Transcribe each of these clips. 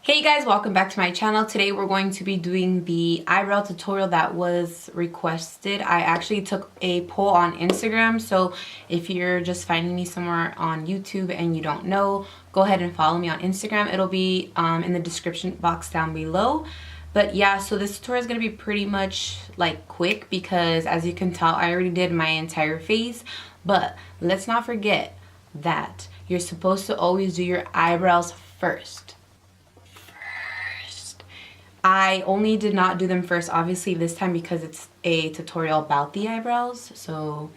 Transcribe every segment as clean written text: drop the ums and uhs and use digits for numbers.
Hey guys, welcome back to my channel. Today we're going to be doing the eyebrow tutorial that was requested. I actually took a poll on Instagram, so if you're just finding me somewhere on YouTube and you don't know, go ahead and follow me on Instagram. It'll be in the description box down below. But yeah, so this tutorial is going to be pretty much like quick because as you can tell, I already did my entire face. But let's not forget that you're supposed to always do your eyebrows first. I only did not do them first, obviously, this time because it's a tutorial about the eyebrows. So,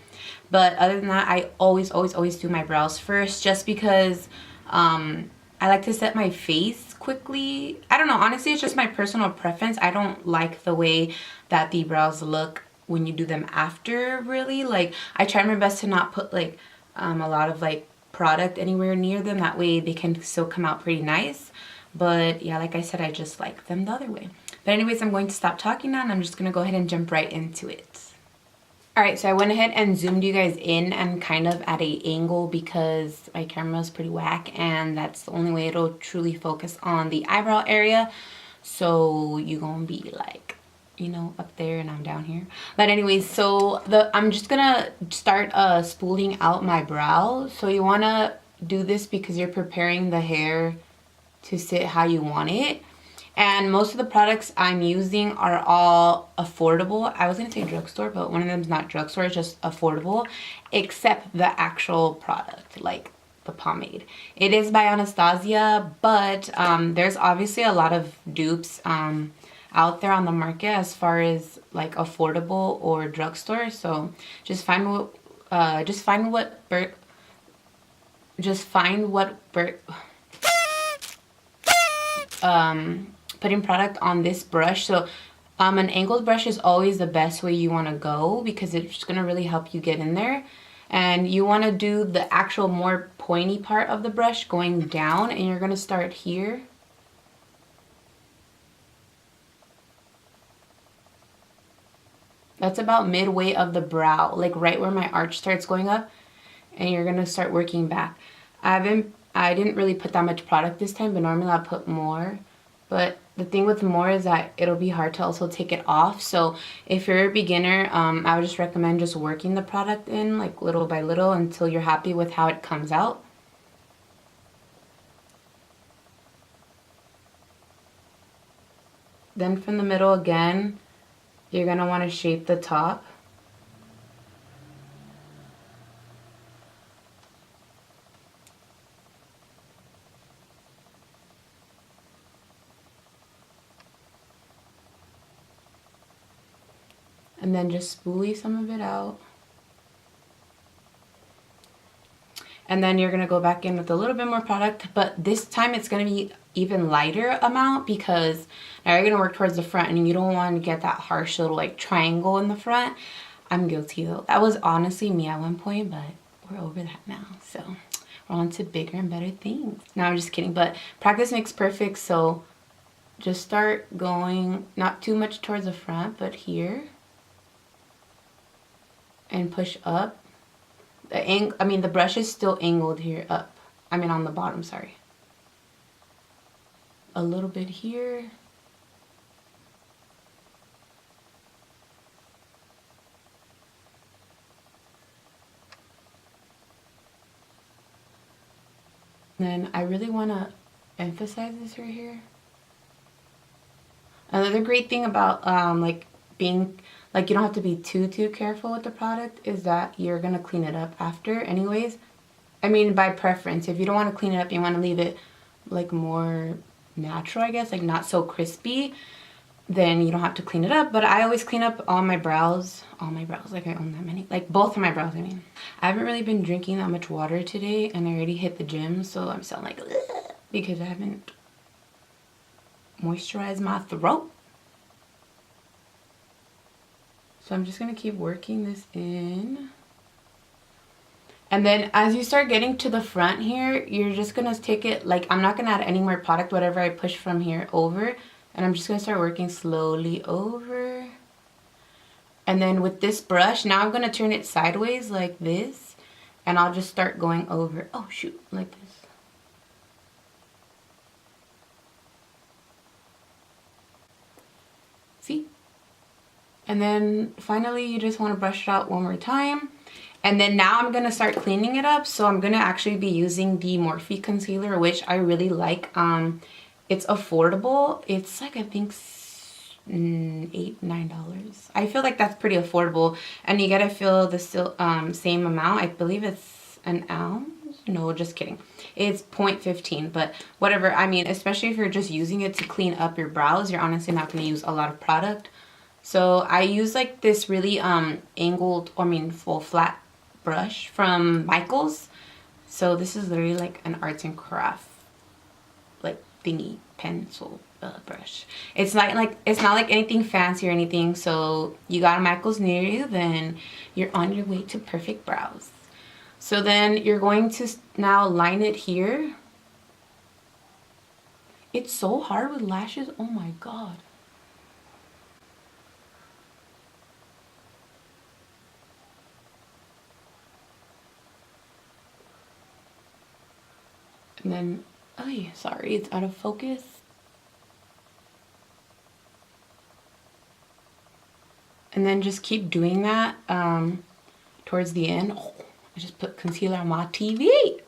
but other than that, I always do my brows first just because I like to set my face quickly. I don't know, honestly, it's just my personal preference. I don't like the way that the brows look when you do them after, really. Like, I try my best to not put like a lot of like product anywhere near them. That way they can still come out pretty nice. But yeah, like I said, I just like them the other way. But anyways, I'm going to stop talking now and I'm just going to go ahead and jump right into it. Alright, so I went ahead and zoomed you guys in and kind of at an angle because my camera is pretty whack and that's the only way it'll truly focus on the eyebrow area. So you're going to be like, you know, up there and I'm down here. But anyways, so I'm just going to start spooling out my brow. So you want to do this because you're preparing the hair to sit how you want it. And most of the products I'm using are all affordable. I was gonna say drugstore, but one of them is not drugstore, it's just affordable, except the actual product, like the pomade. It is by Anastasia, but there's obviously a lot of dupes out there on the market as far as like affordable or drugstore. So just find putting product on this brush. So an angled brush is always the best way you want to go because it's going to really help you get in there. And you want to do the actual more pointy part of the brush going down, and you're going to start here. That's about midway of the brow, like right where my arch starts going up, and you're going to start working back. I didn't really put that much product this time, but normally I put more. But the thing with more is that it'll be hard to also take it off. So if you're a beginner, I would just recommend just working the product in like little by little until you're happy with how it comes out. Then from the middle again, you're going to want to shape the top. And then just spoolie some of it out. And then you're going to go back in with a little bit more product, but this time it's going to be even lighter amount because now you're going to work towards the front and you don't want to get that harsh little like triangle in the front. I'm guilty though. That was honestly me at one point, but we're over that now. So we're on to bigger and better things. No, I'm just kidding, but practice makes perfect. So just start going not too much towards the front, but here. And push up. The brush is still angled here up. On the bottom, sorry. A little bit here. Then I really want to emphasize this right here. Another great thing about you don't have to be too careful with the product is that you're gonna clean it up after anyways. By preference. If you don't want to clean it up, you want to leave it like more natural, I guess, like not so crispy, then you don't have to clean it up. But I always clean up all my brows, like I own that many, like both of my brows. I haven't really been drinking that much water today and I already hit the gym, so I'm sounding like ugh, because I haven't moisturized my throat. So I'm just going to keep working this in. And then as you start getting to the front here, you're just going to take it, like I'm not going to add any more product, whatever I push from here over. And I'm just going to start working slowly over. And then with this brush, now I'm going to turn it sideways like this. And I'll just start going over, oh shoot, like this. See? And then finally you just want to brush it out one more time. And then now I'm going to start cleaning it up. So I'm going to actually be using the Morphe concealer, which I really like. It's affordable. It's like, I think $8-9. I feel like that's pretty affordable. And you gotta feel the same amount. I believe it's an ounce. No, just kidding. It's 0.15, but whatever. I mean, especially if you're just using it to clean up your brows, you're honestly not going to use a lot of product. So I use like this really full flat brush from Michaels. So this is literally like an arts and craft like thingy pencil brush. It's not like anything fancy or anything. So you got a Michaels near you, then you're on your way to perfect brows. So then you're going to now line it here. It's so hard with lashes. Oh my god. And then, oh, sorry, it's out of focus. And then just keep doing that towards the end. Oh, I just put concealer on my TV.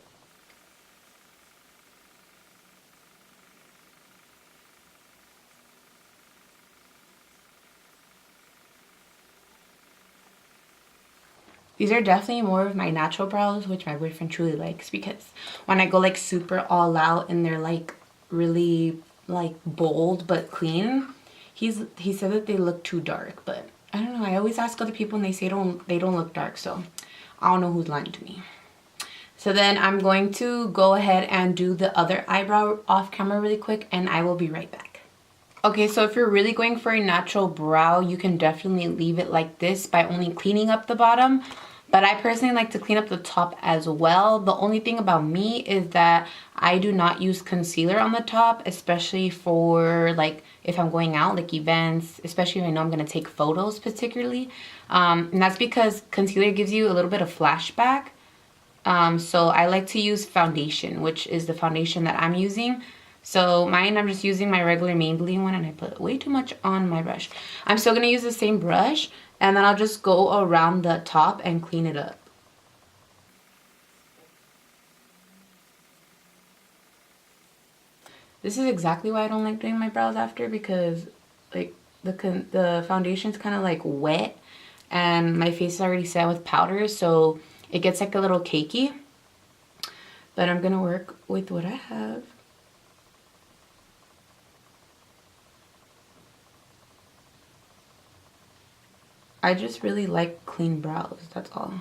These are definitely more of my natural brows, which my boyfriend truly likes, because when I go like super all out and they're like really like bold but clean, he said that they look too dark, but I don't know. I always ask other people and they say they don't look dark, so I don't know who's lying to me. So then I'm going to go ahead and do the other eyebrow off camera really quick, and I will be right back. Okay, so if you're really going for a natural brow, you can definitely leave it like this by only cleaning up the bottom. But I personally like to clean up the top as well. The only thing about me is that I do not use concealer on the top, especially for like if I'm going out, like events, especially if I know I'm going to take photos particularly. And that's because concealer gives you a little bit of flashback. So I like to use foundation, which is the foundation that I'm using. So mine, I'm just using my regular Maybelline one, and I put way too much on my brush. I'm still going to use the same brush, and then I'll just go around the top and clean it up. This is exactly why I don't like doing my brows after, because like the foundation's kind of like wet and my face is already set with powder, so it gets like a little cakey. But I'm gonna work with what I have. I just really like clean brows, that's all.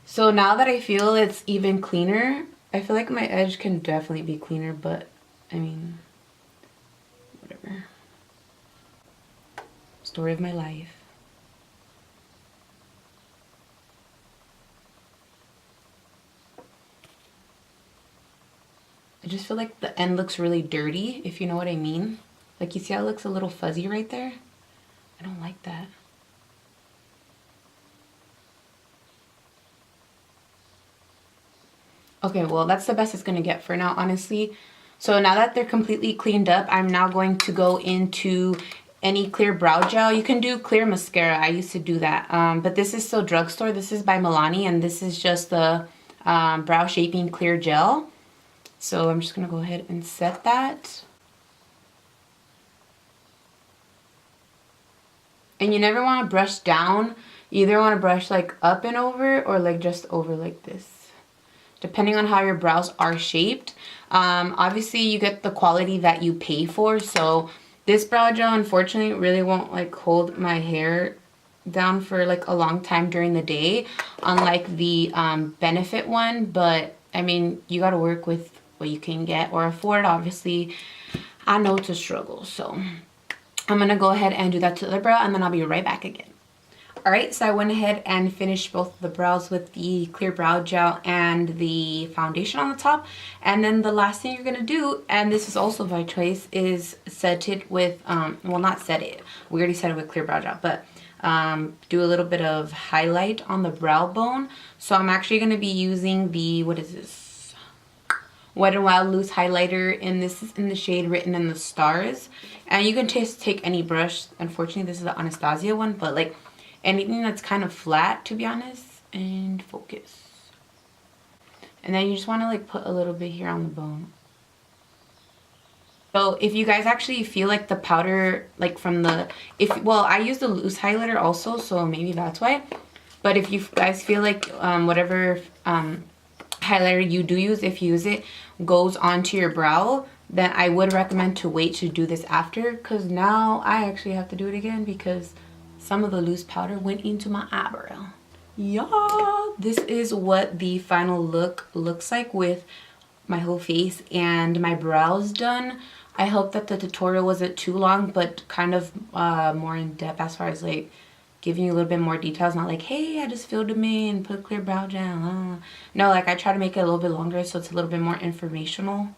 So now that I feel it's even cleaner, I feel like my edge can definitely be cleaner, but I mean, whatever. Story of my life. I just feel like the end looks really dirty, if you know what I mean. Like, you see how it looks a little fuzzy right there? I don't like that. Okay, well, that's the best it's gonna get for now, honestly. So now that they're completely cleaned up, I'm now going to go into any clear brow gel. You can do clear mascara. I used to do that. But this is still drugstore. This is by Milani, and this is just the brow shaping clear gel. So I'm just gonna go ahead and set that. And you never want to brush down. You either want to brush like up and over, or like just over like this, depending on how your brows are shaped. Obviously you get the quality that you pay for. So this brow gel, unfortunately, really won't like hold my hair down for like a long time during the day, unlike the Benefit one. But I mean, you got to work with what you can get or afford. Obviously, I know it's a struggle, so I'm gonna go ahead and do that to the brow, and then I'll be right back again. Alright, so I went ahead and finished both the brows with the clear brow gel and the foundation on the top. And then the last thing you're going to do, and this is also by choice, is set it with, well, not set it. We already set it with clear brow gel, but do a little bit of highlight on the brow bone. So I'm actually going to be using the, what is this? Wet n Wild loose highlighter, and this is in the shade Written in the Stars. And you can just take any brush. Unfortunately, this is the Anastasia one, but like anything that's kind of flat, to be honest. And focus. And then you just want to like put a little bit here on the bone. So if you guys actually feel like the powder, like from the, well, I use the loose highlighter also, so maybe that's why. But if you guys feel like whatever highlighter you do use, if you use it, goes onto your brow, then I would recommend to wait to do this after, because now I actually have to do it again because some of the loose powder went into my eyebrow. Yeah, this is what the final look looks like with my whole face and my brows done. I hope that the tutorial wasn't too long, but kind of more in depth as far as like giving you a little bit more details. Not like, hey, I just filled them in, put clear brow gel. No, like I try to make it a little bit longer so it's a little bit more informational.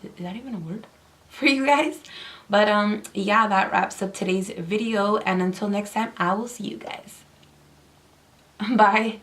Is that even a word for you guys? But yeah, that wraps up today's video, and until next time, I will see you guys. Bye.